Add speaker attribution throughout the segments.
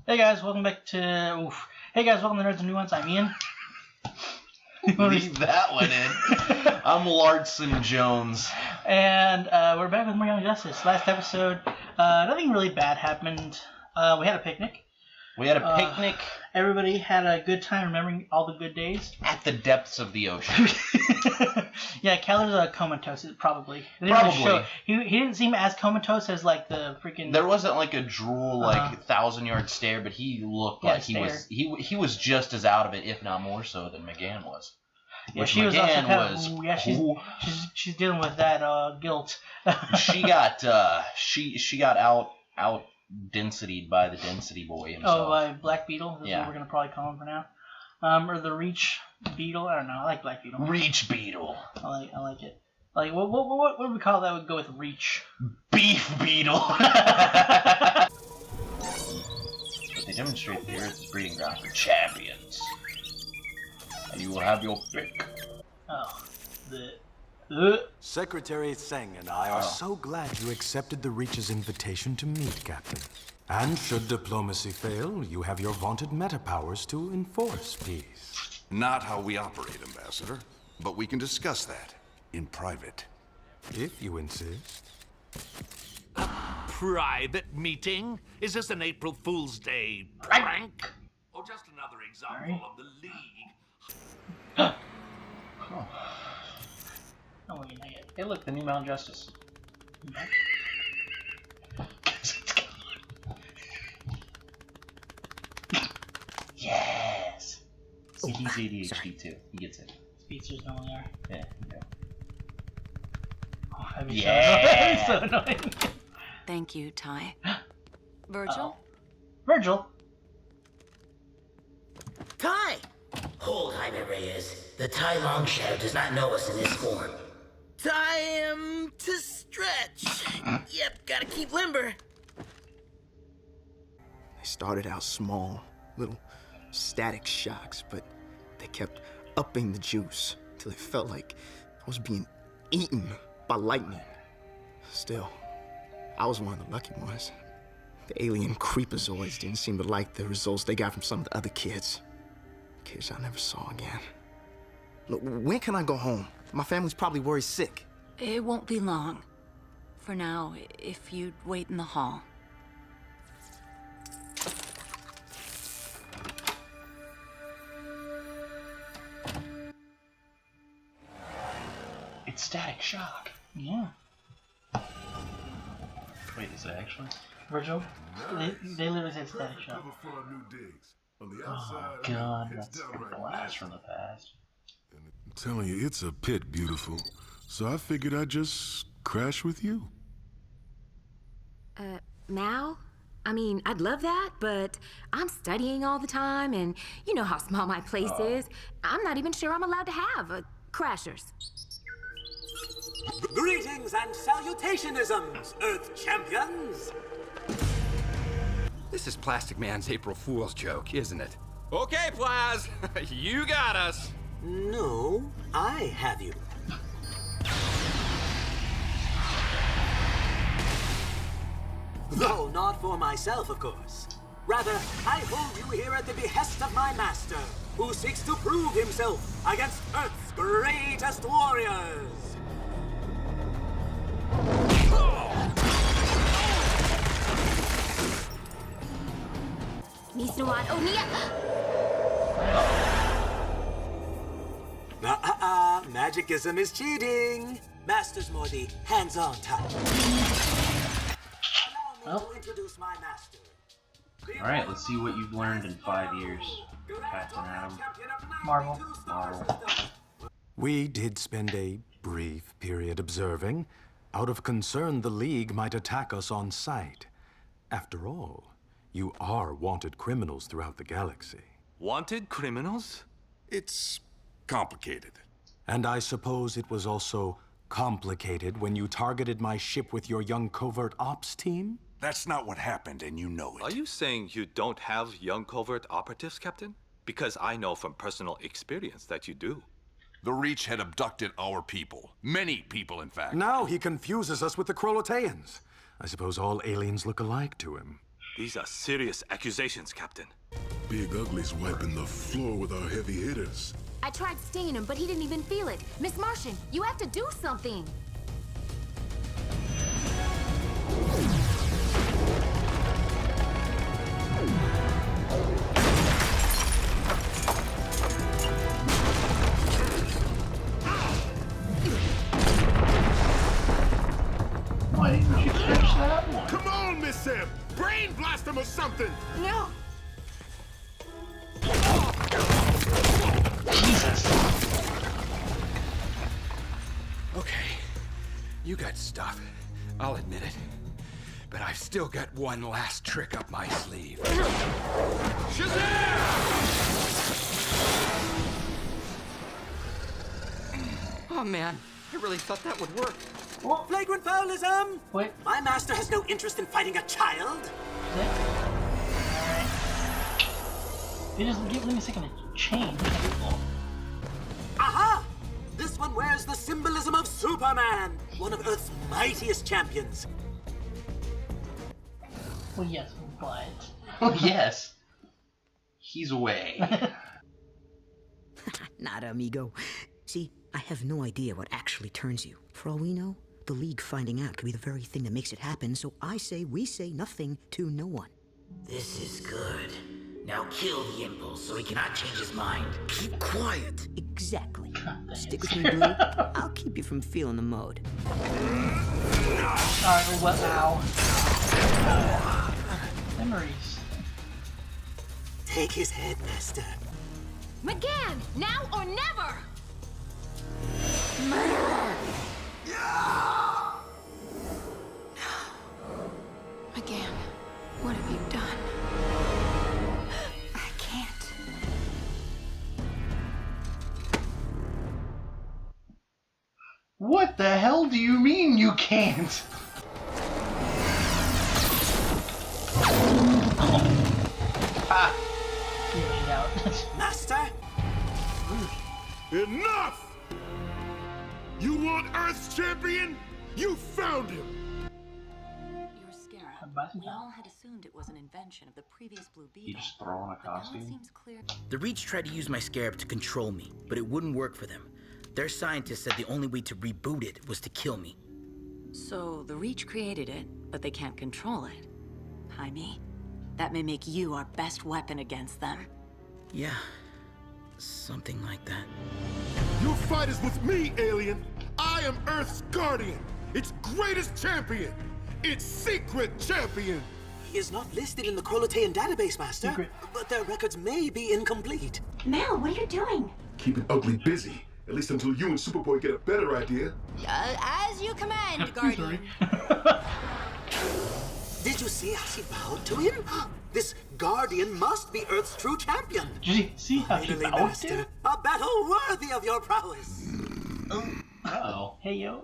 Speaker 1: Hey guys, welcome back to. Oof. Hey guys, welcome to Nerds and Nuance. I'm Ian.
Speaker 2: Leave that one in. I'm Larson Jones.
Speaker 1: And we're back with more Young Justice. Last episode, nothing really bad happened. We had a picnic. Everybody had a good time remembering all the good days.
Speaker 2: At the depths of the ocean.
Speaker 1: Yeah, Keller's comatose, probably.
Speaker 2: Probably.
Speaker 1: He didn't seem as comatose as like the freaking...
Speaker 2: There wasn't like a drool, 1,000-yard stare, but he looked like he was just as out of it, if not more so, than McGann was.
Speaker 1: Yeah, she McGann was. She's dealing with that guilt.
Speaker 2: she got out densityed by the density boy himself.
Speaker 1: Oh, Black Beetle. That's what we're gonna probably call him for now. Or the Reach Beetle. I don't know. I like Black Beetle.
Speaker 2: Reach Beetle.
Speaker 1: I like it. Like what would we call that? Would go with Reach.
Speaker 2: Beef Beetle. But they demonstrate the Earth's breeding ground for champions, and you will have your pick.
Speaker 1: Oh,
Speaker 3: Secretary Tseng and I are so glad you accepted the Reach's invitation to meet, Captain. And should diplomacy fail, you have your vaunted meta-powers to enforce peace.
Speaker 4: Not how we operate, Ambassador. But we can discuss that in private.
Speaker 3: If you insist.
Speaker 5: A private meeting? Is this an April Fool's Day prank? Or just another example of the League?
Speaker 1: Oh, wait, not yet.
Speaker 2: Hey, look, the new Mount Justice. Yes. See, he's ADHD too. He gets it.
Speaker 1: Speedsters normally are.
Speaker 2: Yeah.
Speaker 1: Oh, that'd be so annoying.
Speaker 6: Thank you, Ty. Virgil?
Speaker 1: Virgil?
Speaker 7: Ty! Hold, Jaime Reyes. The Tai Longshadow does not know us in this form. Time to stretch. Yep, gotta keep limber.
Speaker 8: They started out small, little static shocks, but they kept upping the juice till it felt like I was being eaten by lightning. Still, I was one of the lucky ones. The alien creepazoids didn't seem to like the results they got from some of the other kids. Kids I never saw again. Look, when can I go home? My family's probably worried sick.
Speaker 6: It won't be long. For now, if you'd wait in the hall.
Speaker 2: It's Static Shock.
Speaker 1: Yeah.
Speaker 2: Wait, is it actually?
Speaker 1: Virgil? They literally said Static Shock.
Speaker 2: Oh god, that's a blast from the past.
Speaker 9: I'm telling you, it's a pit, beautiful. So I figured I'd just crash with you.
Speaker 10: Now? I mean, I'd love that, but I'm studying all the time, and you know how small my place is. I'm not even sure I'm allowed to have crashers.
Speaker 11: Greetings and salutationisms, Earth champions!
Speaker 12: This is Plastic Man's April Fool's joke, isn't it? Okay, Plaz, you got us.
Speaker 11: No, I have you. Though not for myself, of course. Rather, I hold you here at the behest of my master, who seeks to prove himself against Earth's greatest warriors. Magicism is cheating. Master's more the hands-on type. Allow me to introduce my master.
Speaker 2: Alright, let's see what you've learned in 5 years, Captain Adam.
Speaker 1: Marvel.
Speaker 3: We did spend a brief period observing. Out of concern, the League might attack us on sight. After all, you are wanted criminals throughout the galaxy.
Speaker 12: Wanted criminals?
Speaker 4: It's complicated.
Speaker 3: And I suppose it was also complicated when you targeted my ship with your young covert ops team?
Speaker 4: That's not what happened, and you know it.
Speaker 12: Are you saying you don't have young covert operatives, Captain? Because I know from personal experience that you do.
Speaker 4: The Reach had abducted our people. Many people, in fact.
Speaker 3: Now he confuses us with the Kroloteans. I suppose all aliens look alike to him.
Speaker 12: These are serious accusations, Captain.
Speaker 9: Big Ugly's wiping the floor with our heavy hitters.
Speaker 10: I tried stinging him, but he didn't even feel it. Miss Martian, you have to do something.
Speaker 1: Why didn't you catch that one?
Speaker 9: Come on, Miss M! Brain blast him or something!
Speaker 10: No.
Speaker 1: Jesus.
Speaker 13: Okay, you got stuff. I'll admit it. But I've still got one last trick up my sleeve. Shazam! Oh man, I really thought that would work.
Speaker 1: What?
Speaker 11: Flagrant foulism!
Speaker 1: Wait.
Speaker 11: My master has no interest in fighting a child.
Speaker 1: Alright. They just let me a second to change.
Speaker 11: Aha! This one wears the symbolism of Superman, one of Earth's mightiest champions.
Speaker 1: Well, yes, but...
Speaker 2: Oh, yes. He's away.
Speaker 7: Nada, amigo. See, I have no idea what actually turns you. For all we know, the League finding out could be the very thing that makes it happen, so I say we say nothing to no one.
Speaker 14: This is good. Now kill the impulse so he cannot change his mind.
Speaker 7: Keep quiet. Exactly. Stick with me, Blue. I'll keep you from feeling the mode.
Speaker 1: Alright, well, ow. Memories.
Speaker 11: Take his head, master.
Speaker 10: McGann, now or never!
Speaker 6: Again, what have you done? I can't.
Speaker 2: What the hell do you mean you can't?
Speaker 1: Ah.
Speaker 11: Master?
Speaker 9: Enough! You want Earth's champion? You found him!
Speaker 6: Your scarab. We all had assumed it was an invention of the previous Blue Beetle.
Speaker 2: You just throw on a costume?
Speaker 6: Seems clear.
Speaker 14: The Reach tried to use my scarab to control me, but it wouldn't work for them. Their scientists said the only way to reboot it was to kill me.
Speaker 6: So the Reach created it, but they can't control it. Jaime, that may make you our best weapon against them.
Speaker 14: Yeah, something like that.
Speaker 9: Your fight is with me, alien! I am Earth's guardian! Its greatest champion! Its secret champion!
Speaker 11: He is not listed in the Colotean database, Master.
Speaker 1: Secret.
Speaker 11: But their records may be incomplete.
Speaker 10: Mel, what are you doing?
Speaker 9: Keeping Ugly busy. At least until you and Superboy get a better idea.
Speaker 10: As you command, Guardian.
Speaker 11: Did you see how she bowed to him? This Guardian must be Earth's true champion.
Speaker 1: Did you see how she
Speaker 11: Finally,
Speaker 1: bowed
Speaker 11: Master,
Speaker 1: to?
Speaker 11: a battle worthy of your prowess.
Speaker 2: Uh-oh.
Speaker 1: Hey, yo.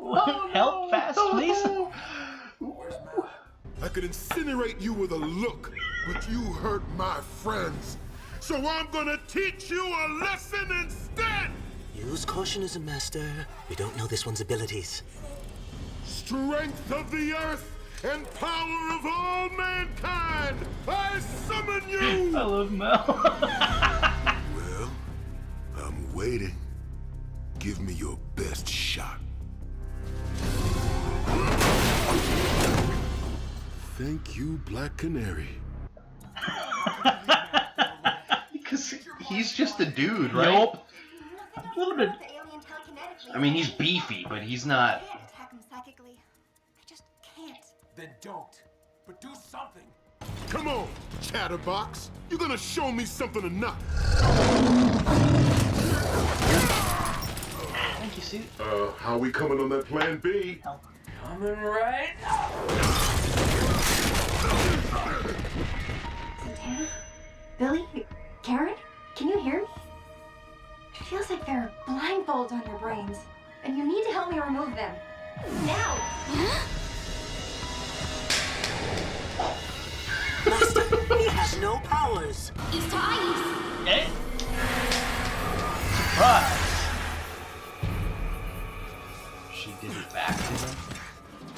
Speaker 1: Help fast, please.
Speaker 9: I could incinerate you with a look, but you hurt my friends. So I'm gonna teach you a lesson instead!
Speaker 11: Use cautionism, Master. We don't know this one's abilities.
Speaker 9: Strength of the earth and power of all mankind! I summon you!
Speaker 1: I love Mel.
Speaker 9: Well, I'm waiting. Give me your best shot. Thank you, Black Canary.
Speaker 2: Because he's just a dude, right?
Speaker 1: Nope. A little bit.
Speaker 2: I mean, he's beefy, but he's not...
Speaker 10: Attack him psychically. I just can't.
Speaker 13: Then don't. But do something.
Speaker 9: Come on, Chatterbox. You're gonna show me something or not.
Speaker 1: Thank you, Sue.
Speaker 9: How we coming on that plan B?
Speaker 1: Help.
Speaker 11: Coming right
Speaker 10: Santana? Billy? Karen? Can you hear me? It feels like there are blindfolds on your brains, and you need to help me remove them. Now!
Speaker 11: Master, he has no powers.
Speaker 10: East to ice!
Speaker 1: Eh? Surprise.
Speaker 2: She did it back to him?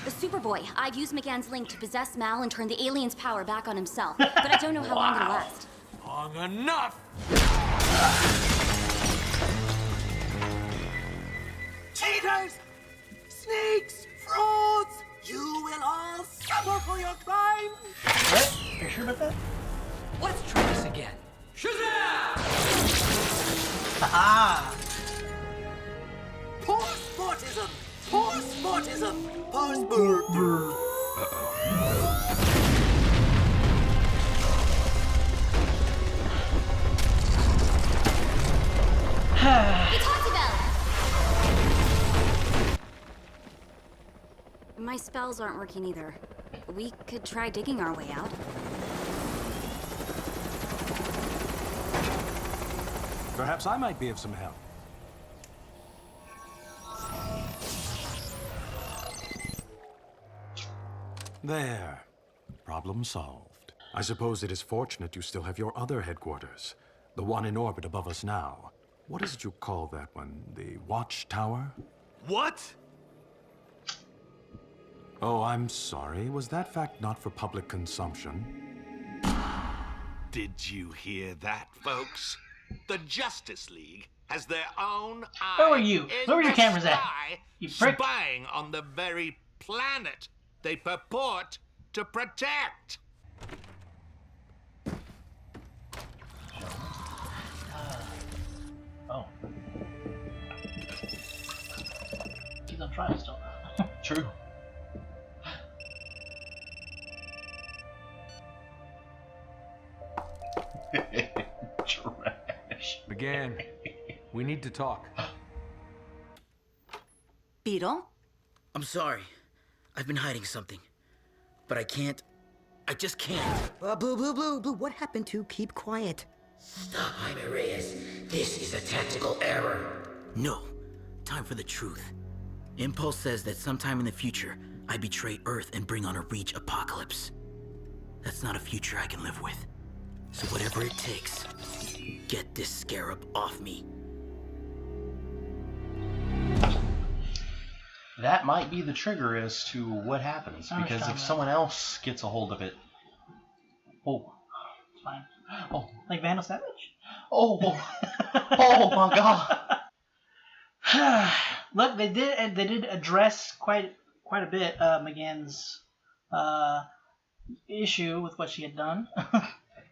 Speaker 10: The
Speaker 15: Superboy. I've used McGann's link to possess Mal and turn the alien's power back on himself, but I don't know how long it'll last.
Speaker 5: Long enough!
Speaker 11: Cheaters! Sneaks! Frauds! You will all suffer for your crime!
Speaker 1: What? Are you sure about that?
Speaker 11: Let's try this again. Shazam!
Speaker 1: Haha!
Speaker 11: Poor sportism! Poor sportism! Poor sport!
Speaker 15: My spells aren't working either. We could try digging our way out.
Speaker 3: Perhaps I might be of some help. There. Problem solved. I suppose it is fortunate you still have your other headquarters. The one in orbit above us now. What is it you call that one? The Watchtower?
Speaker 5: What?
Speaker 3: Oh, I'm sorry. Was that fact not for public consumption?
Speaker 5: Did you hear that, folks? The Justice League has their own eye.
Speaker 1: Where were you? Where were your cameras at? You prick.
Speaker 5: Spying on the very planet they purport to protect.
Speaker 1: Oh. He's on trial still.
Speaker 2: True. Trash.
Speaker 16: McGann, we need to talk.
Speaker 6: Beetle?
Speaker 14: I'm sorry. I've been hiding something. But I can't. I just can't.
Speaker 17: Blue, what happened to keep quiet?
Speaker 7: Stop, Jaime Reyes. This is a tactical error.
Speaker 14: No. Time for the truth. Impulse says that sometime in the future, I betray Earth and bring on a Reach apocalypse. That's not a future I can live with. So whatever it takes, get this scarab off me.
Speaker 2: That might be the trigger as to what happens, because if someone else gets a hold of it... Oh.
Speaker 1: It's fine. Oh, like Vandal Savage?
Speaker 2: Oh, oh my god.
Speaker 1: Look, they did address quite a bit McGann's issue with what she had done.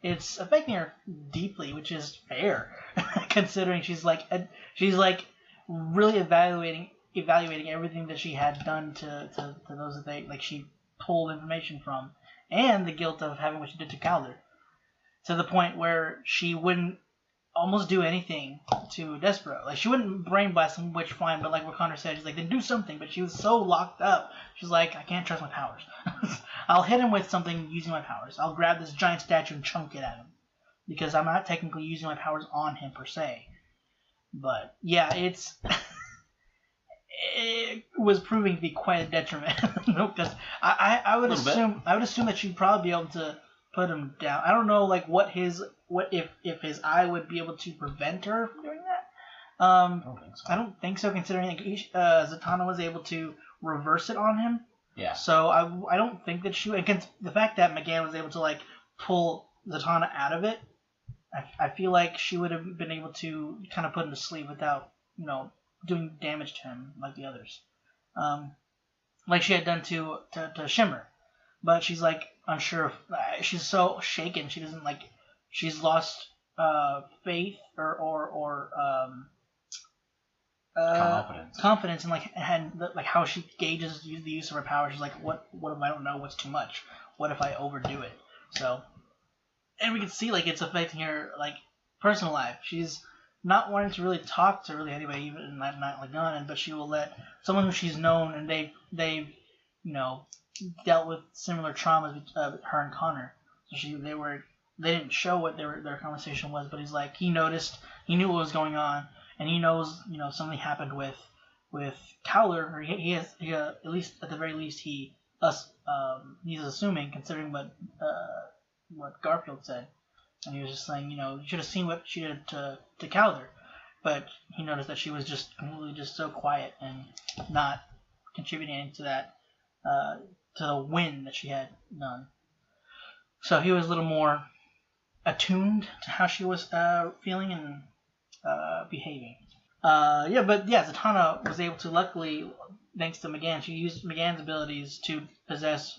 Speaker 1: It's affecting her deeply, which is fair, considering she's like really evaluating everything that she had done to those that they she pulled information from, and the guilt of having what she did to Calder, to the point where she wouldn't almost do anything to Despero. Like, she wouldn't brain blast him, which fine, but like what Connor said, she's like, then do something. But she was so locked up. She's like, I can't trust my powers. I'll hit him with something using my powers. I'll grab this giant statue and chunk it at him, because I'm not technically using my powers on him per se. But yeah, it was proving to be quite a detriment. Because I would assume that she'd probably be able to put him down. I don't know if his eye would be able to prevent her from doing that. I don't think so, considering Zatanna was able to reverse it on him.
Speaker 2: Yeah.
Speaker 1: So I don't think that she would. And the fact that McGann was able to pull Zatanna out of it, I feel like she would have been able to kind of put him to sleep without doing damage to him like the others, like she had done to Shimmer. But she's unsure. She's so shaken. She doesn't she's lost faith or confidence in how she gauges the use of her power. She's like, what if I don't know what's too much? What if I overdo it? So, and we can see it's affecting her personal life. She's not wanting to really talk to anybody, even not Gunn, but she will let someone who she's known, and they've dealt with similar traumas with her and Connor. So they didn't show what their conversation was, but he's like, he noticed, he knew what was going on, and he knows something happened with Cowler, or he has at least at the very least he's assuming, considering what Garfield said. And he was just saying, you should have seen what she did to Calder. But he noticed that she was just completely so quiet and not contributing to that to the win that she had done. So he was a little more attuned to how she was feeling and behaving. Zatanna was able to, luckily, thanks to McGann, she used McGann's abilities to possess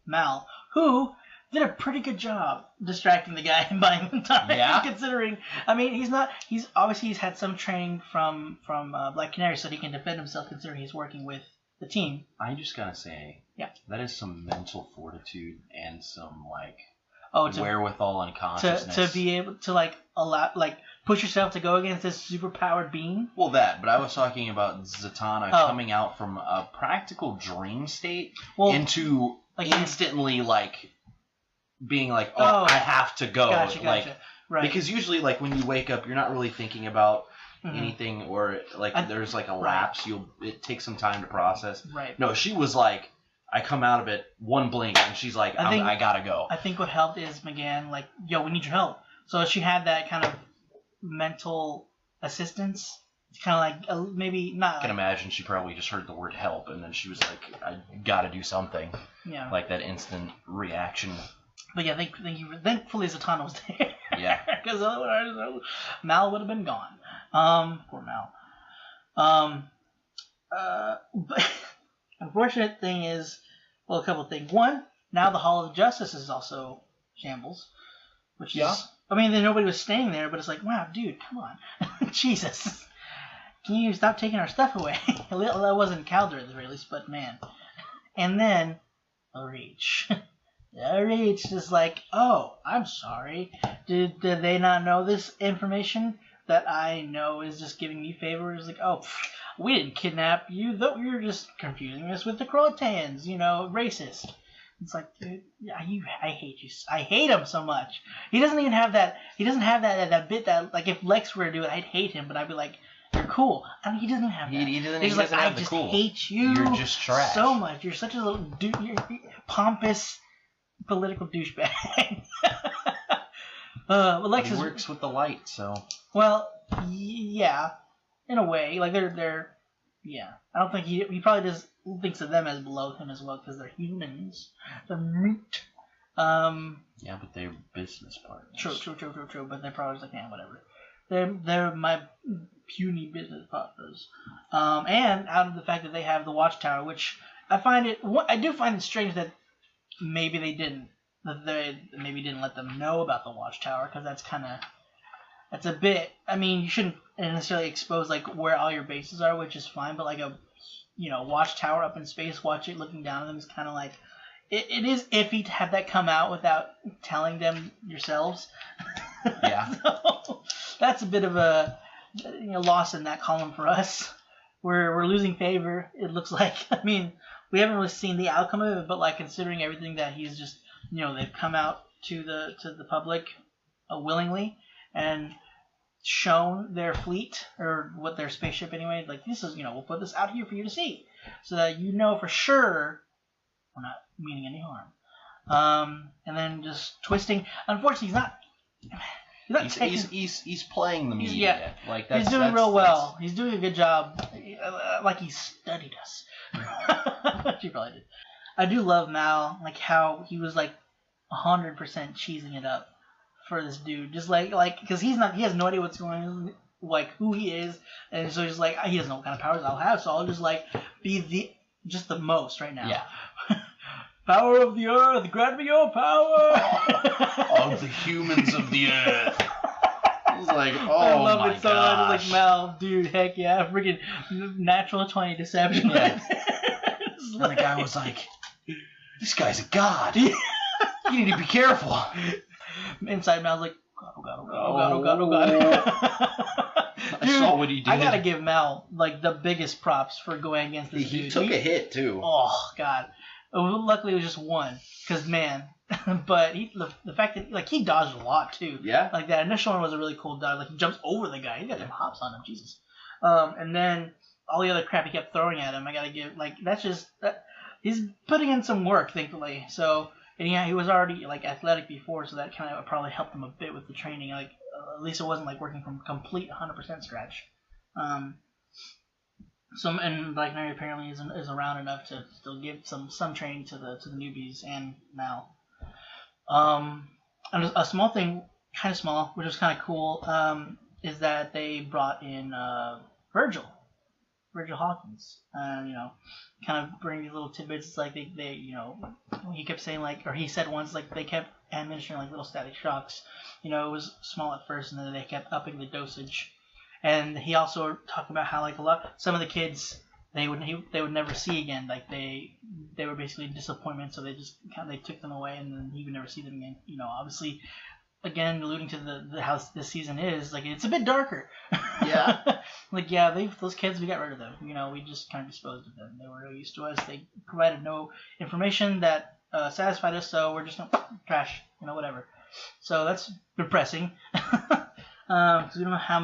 Speaker 1: Mal, who did a pretty good job distracting the guy and buying him time.
Speaker 2: Yeah.
Speaker 1: Considering, he's had some training from Black Canary, so he can defend himself. Considering he's working with the team.
Speaker 2: I just gotta say, that is some mental fortitude and some wherewithal and consciousness
Speaker 1: to be able to push yourself to go against this superpowered being.
Speaker 2: Well, but I was talking about Zatanna coming out from a practical dream state into instantly being I have to go.
Speaker 1: Gotcha. Right.
Speaker 2: Because usually when you wake up, you're not really thinking about anything, or there's a lapse. It takes some time to process.
Speaker 1: Right.
Speaker 2: No, she was I come out of it one blink, and she's I gotta go.
Speaker 1: I think what helped is McGann yo, we need your help. So she had that kind of mental assistance. It's kind of maybe not.
Speaker 2: I can imagine she probably just heard the word help, and then she was I gotta do something.
Speaker 1: Yeah.
Speaker 2: That instant reaction.
Speaker 1: But yeah, thankfully Zatanna was there.
Speaker 2: Yeah.
Speaker 1: Because otherwise Mal would have been gone. Poor Mal. But unfortunate thing is, a couple of things. One, now the Hall of Justice is also shambles, which is. Then nobody was staying there, but it's wow, dude, come on, Jesus, can you stop taking our stuff away? That wasn't Calder at the very least, but man. And then the Reach. The Reach is oh, I'm sorry. Did they not know this information that I know is just giving me favors? We didn't kidnap you. Though you're just confusing us with the Crotans. Racist. It's dude, I hate you. I hate him so much. He doesn't even have that. He doesn't have that bit that if Lex were to do it, I'd hate him, but I'd be you're cool. He doesn't have that.
Speaker 2: He doesn't have the cool.
Speaker 1: I just hate you.
Speaker 2: You're just trash.
Speaker 1: So much. You're such a little you're pompous political douchebag. Lex
Speaker 2: he works with the light, so.
Speaker 1: Well, yeah, in a way. They're. Yeah, I don't think he probably just thinks of them as below him as well because they're humans. They're meat.
Speaker 2: Yeah, but they're business partners.
Speaker 1: True. But they're probably whatever. They're my puny business partners. And out of the fact that they have the Watchtower, which I do find it strange that maybe they didn't let them know about the Watchtower, because that's a bit. You shouldn't necessarily expose where all your bases are, which is fine. But a Watchtower up in space, looking down at them is kind of it is iffy to have that come out without telling them yourselves.
Speaker 2: Yeah.
Speaker 1: So that's a bit of a loss in that column for us. We're losing favor. It looks like. We haven't really seen the outcome of it, but considering everything that he's just they've come out to the public willingly and shown their fleet, or what their spaceship anyway, this is we'll put this out here for you to see, so that for sure we're not meaning any harm. And then just twisting. Unfortunately,
Speaker 2: he's playing the media.
Speaker 1: He's doing real well. He's doing a good job. He studied us. She probably did. I do love Mal, how he was 100% cheesing it up for this dude, just because he has no idea what's going on, who he is, and so he's he doesn't know what kind of powers I'll have, so I'll just be the most right now.
Speaker 2: Yeah.
Speaker 1: Power of the earth, grant me your power.
Speaker 2: Of the humans of the earth. It's oh
Speaker 1: I love
Speaker 2: my
Speaker 1: it so
Speaker 2: gosh.
Speaker 1: much. It's Mal, dude, heck yeah, freaking natural 20 deception.
Speaker 2: Yeah. And the guy was this guy's a god. You need to be careful.
Speaker 1: Inside Mal's oh god.
Speaker 2: I saw what he did.
Speaker 1: I gotta give Mal the biggest props for going against this dude.
Speaker 2: He took a hit too.
Speaker 1: Oh god. Luckily it was just one, because man. But the fact that he dodged a lot too.
Speaker 2: Yeah.
Speaker 1: That initial one was a really cool dodge. He jumps over the guy. He got some hops on him. Jesus. And then all the other crap he kept throwing at him, I gotta give that's just that. He's putting in some work, thankfully. So, and yeah, he was already athletic before, so that kind of probably helped him a bit with the training. At least it wasn't working from complete 100% scratch. And Black Knight apparently is around enough to still give some training to the newbies and Mal. And a small thing, kind of small, which was kind of cool, is that they brought in Virgil Hawkins, and kind of bring these little tidbits. It's like they he kept saying or he said once they kept administering little static shocks. It was small at first, and then they kept upping the dosage. And he also talked about how some of the kids they would never see again. They were basically a disappointment, so they took them away, and then he would never see them again. Obviously, again alluding to the how this season is it's a bit darker.
Speaker 2: Yeah.
Speaker 1: Those kids, we got rid of them. We just kind of disposed of them. They were no use to us. They provided no information that satisfied us, so we're just trash. Whatever. So that's depressing. Because we don't know how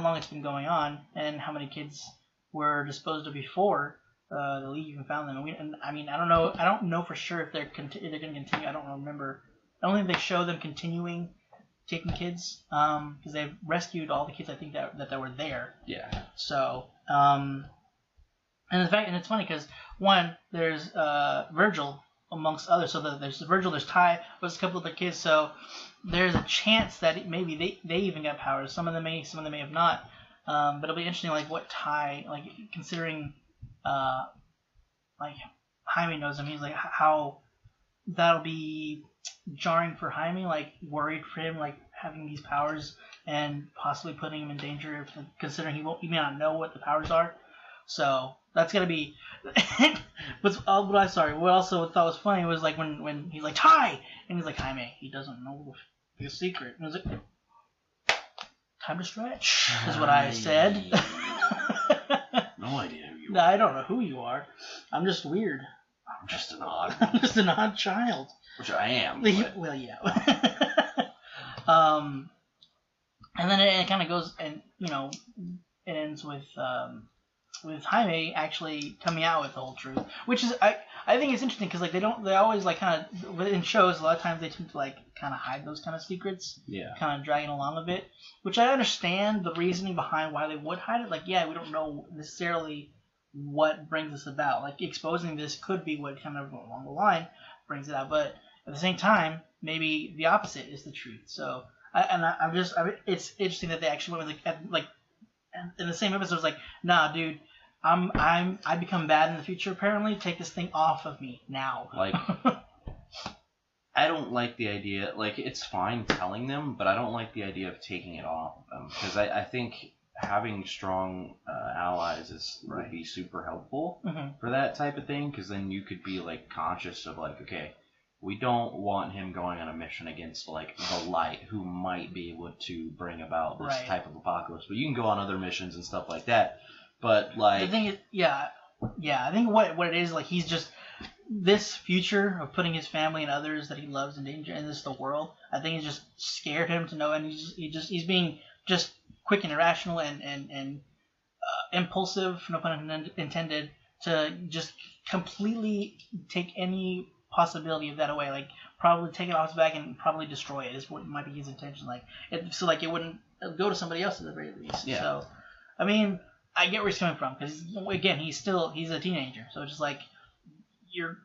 Speaker 1: long it's been going on, and how many kids were disposed of before the league even found them. I don't know for sure if they're going to continue. I don't remember. I don't think they show them continuing taking kids, because they've rescued all the kids I think that were there.
Speaker 2: Yeah.
Speaker 1: So and it's funny because one, there's Virgil amongst others. So there's Virgil, there's Ty, there's a couple of other kids. So there's a chance that maybe they even got powers. Some of them may have not. But it'll be interesting, what Ty, considering, Jaime knows him. He's how that'll be jarring for Jaime, worried for him, having these powers and possibly putting him in danger, considering he may not know what the powers are. So that's gonna be. What I also thought was funny was when he's Ty, and he's Jaime, he doesn't know the secret. And I was time to stretch, is what I said.
Speaker 2: No idea who you
Speaker 1: are. I don't know who you are. I'm just weird.
Speaker 2: I'm just an odd.
Speaker 1: I'm just an odd child.
Speaker 2: Which I am.
Speaker 1: Well, yeah. And then it kind of goes, and it ends with Jaime actually coming out with the whole truth, which is I think it's interesting because they always kind of in shows a lot of times they tend to kind of hide those kind of secrets, kind of dragging along a bit, which I understand the reasoning behind why they would hide it. We don't know necessarily what brings this about. Exposing this could be what kind of along the line brings it out, but at the same time maybe the opposite is the truth. So it's interesting that they actually went with in the same episode, it's nah, dude, I become bad in the future. Apparently, take this thing off of me now.
Speaker 2: I don't like the idea. It's fine telling them, but I don't like the idea of taking it off of them because I think having strong allies would be super helpful for that type of thing. Because then you could be conscious of okay, we don't want him going on a mission against the Light, who might be able to bring about this type of apocalypse. But you can go on other missions and stuff like that. But
Speaker 1: the thing is, I think what it is he's just this future of putting his family and others that he loves in danger, and this the world. I think it's just scared him to know, and he's being just quick and irrational and impulsive, no pun intended, to just completely take any possibility of that away. Probably take it off his back and probably destroy it is what might be his intention. So it wouldn't go to somebody else at the very least.
Speaker 2: Yeah.
Speaker 1: So, I mean, I get where he's coming from because again, he's a teenager. So it's just you're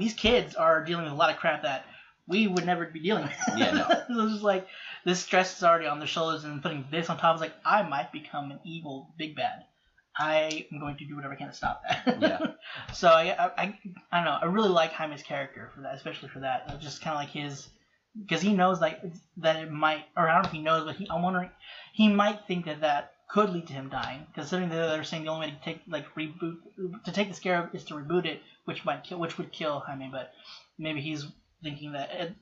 Speaker 1: these kids are dealing with a lot of crap that we would never be dealing with.
Speaker 2: Yeah, no.
Speaker 1: So it's just this stress is already on their shoulders, and putting this on top is I might become an evil big bad. I am going to do whatever I can to stop that.
Speaker 2: Yeah.
Speaker 1: So I don't know. I really like Jaime's character for that, especially for that. Just kind of his, because he knows that it might, or I don't know if he knows, but I'm wondering, he might think that could lead to him dying. Considering that they're saying the only way to take to take the scarab is to reboot it, which would kill Jaime. But maybe he's thinking that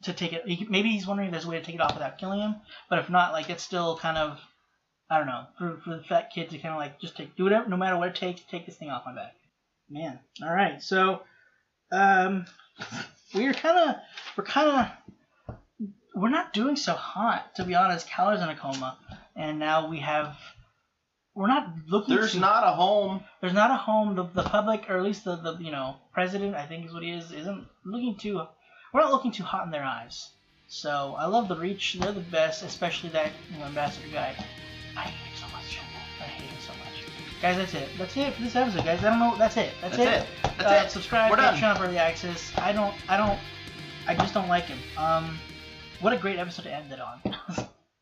Speaker 1: to take it, maybe he's wondering if there's a way to take it off without killing him. But if not, it's still kind of, I don't know, for the fat kid to kind of just do whatever, no matter what it takes, take this thing off my back. Man, all right. So, we're not doing so hot, to be honest. Calor's in a coma, and now we're not looking.
Speaker 2: There's not a home.
Speaker 1: There's not a home. The public, or at least the president, I think is what he is, isn't looking too. We're not looking too hot in their eyes. So I love the Reach. They're the best, especially that ambassador guy. I hate him so much. I hate him so much. Guys, that's it. That's it for this episode, guys. I don't know. That's it. That's it. That's it. Subscribe to the channel for the Yikes. I just don't like him. What a great episode to end it on.